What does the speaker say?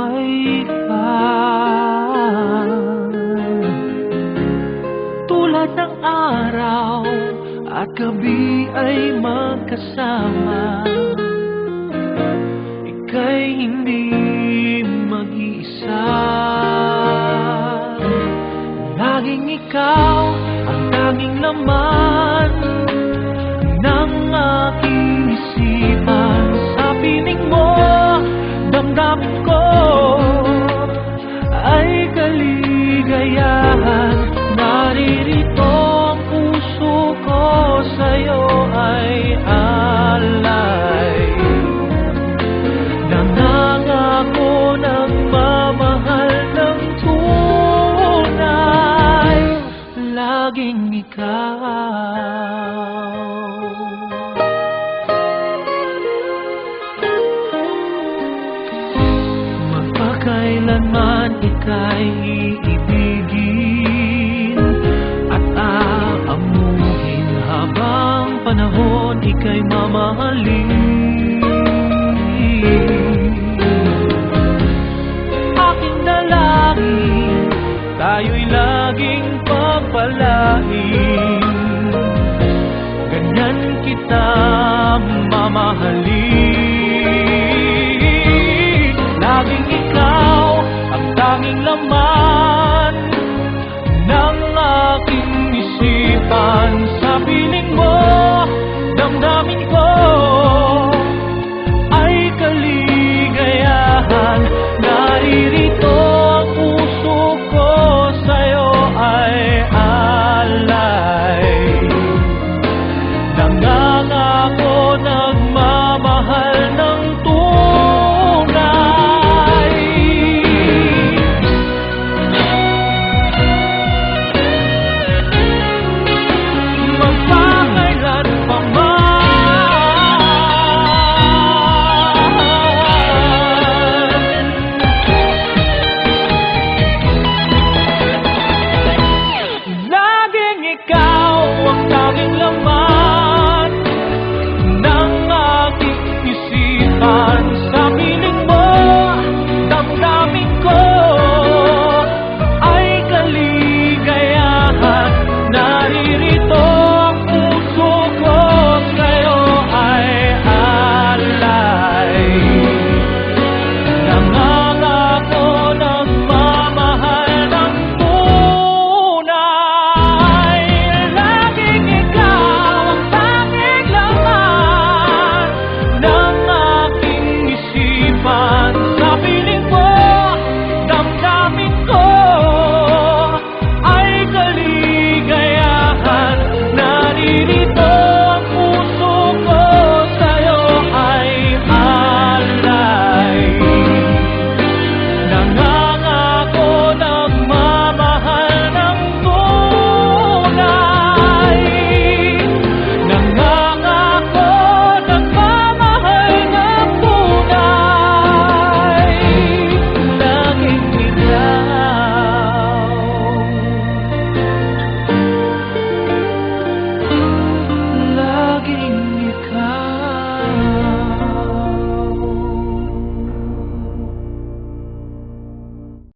may iba. Tulad ng araw at gabi ay magkasama, ika'y hindi mag-iisa. Laging ikaw ang tanging laman ng aking isipan. Sa piling mo, damdamin ko ay kaligayahan. Naririto ang puso ko, sa'yo ay alay. Nangangako ng mamahal ng tunay, laging ikaw. Magpakailanman ika'y iibigin at aamuhin, habang panahon ika'y mamahalin. Aking dalangin, tayo'y laging pagpalain. Ganyan kita mamahalin. Laging ikaw ang tanging laman ng aking isipan. Sa piling mo, damdamin ko